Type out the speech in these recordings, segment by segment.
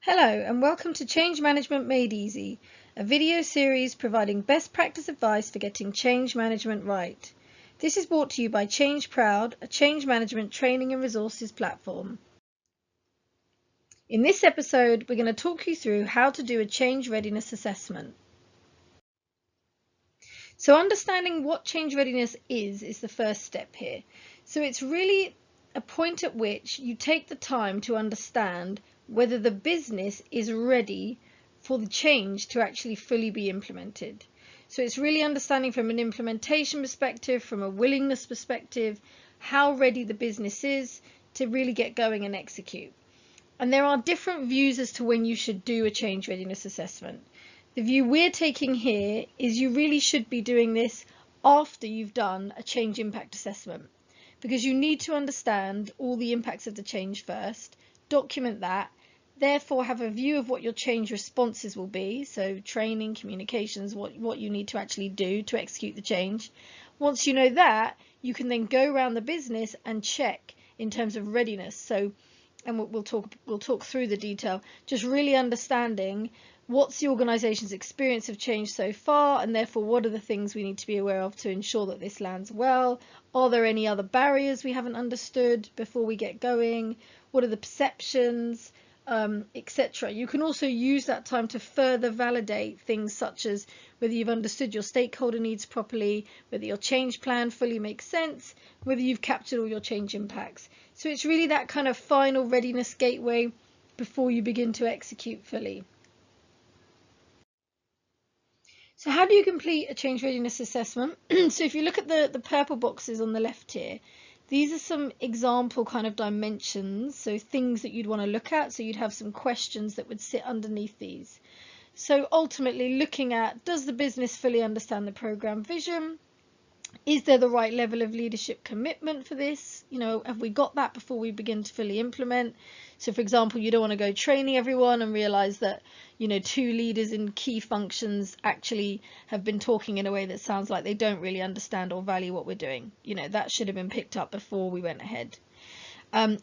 Hello and welcome to Change Management Made Easy, a video series providing best practice advice for getting change management right. This is brought to you by Change Proud, a change management training and resources platform. In this episode, we're going to talk you through how to do a change readiness assessment. So understanding what change readiness is the first step here. So it's really a point at which you take the time to understand whether the business is ready for the change to actually fully be implemented. So it's really understanding from an implementation perspective, from a willingness perspective, how ready the business is to really get going and execute. And there are different views as to when you should do a change readiness assessment. The view we're taking here is you really should be doing this after you've done a change impact assessment, because you need to understand all the impacts of the change first, document that, therefore have a view of what your change responses will be, so training, communications, what you need to actually do to execute the change. Once you know that, you can then go around the business and check in terms of readiness. So, and we'll talk through the detail, just really understanding what's the organisation's experience of change so far, and therefore what are the things we need to be aware of to ensure that this lands well. Are there any other barriers we haven't understood before we get going? What are the perceptions, etc. You can also use that time to further validate things such as whether you've understood your stakeholder needs properly, whether your change plan fully makes sense, whether you've captured all your change impacts. So it's really that kind of final readiness gateway before you begin to execute fully. So how do you complete a change readiness assessment? So if you look at the purple boxes on the left here, these are some example kind of dimensions, so things that you'd want to look at. So you'd have some questions that would sit underneath these. So ultimately looking at, does the business fully understand the program vision? Is there the right level of leadership commitment for this? You know, have we got that before we begin to fully implement? So for example, you don't want to go training everyone and realize that, you know, 2 leaders in key functions actually have been talking in a way that sounds like they don't really understand or value what we're doing. You know, that should have been picked up before we went ahead.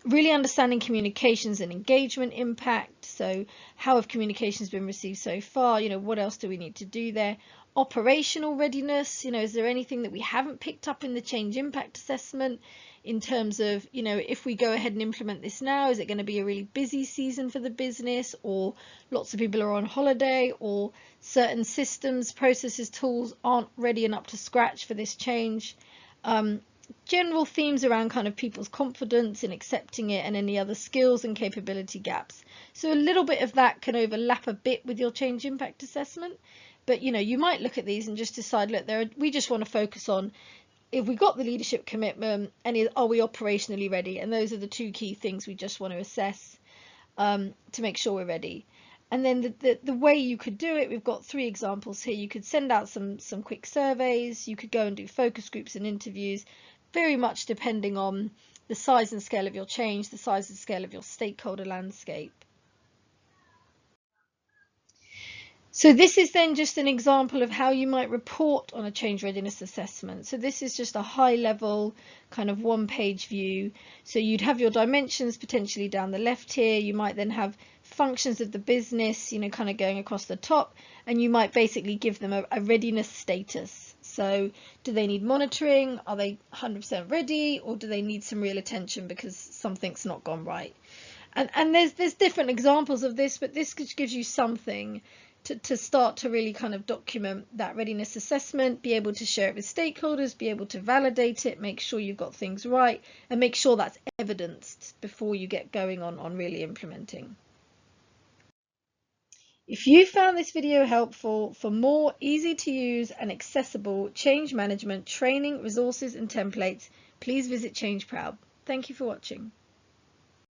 Really understanding communications and engagement impact. So how have communications been received so far? You know, what else do we need to do there? Operational readiness, you know, is there anything that we haven't picked up in the change impact assessment in terms of, you know, if we go ahead and implement this now, is it going to be a really busy season for the business, or lots of people are on holiday, or certain systems, processes, tools aren't ready and up to scratch for this change? General themes around kind of people's confidence in accepting it and any other skills and capability gaps. So a little bit of that can overlap a bit with your change impact assessment, but you know, you might look at these and just decide, look, we just want to focus on if we got the leadership commitment and are we operationally ready, and those are the 2 key things we just want to assess to make sure we're ready. And then the way you could do it, we've got 3 examples here. You could send out some quick surveys, you could go and do focus groups and interviews, very much depending on the size and scale of your change, the size and scale of your stakeholder landscape. So this is then just an example of how you might report on a change readiness assessment. So this is just a high level kind of 1-page view. So you'd have your dimensions potentially down the left here. You might then have functions of the business, you know, kind of going across the top, and you might basically give them a readiness status. So do they need monitoring? Are they 100% ready, or do they need some real attention because something's not gone right? And there's different examples of this, but this gives you something to start to really kind of document that readiness assessment, be able to share it with stakeholders, be able to validate it, make sure you've got things right, and make sure that's evidenced before you get going on really implementing. If you found this video helpful, for more easy to use and accessible change management training, resources and templates, please visit Change Proud. Thank you for watching.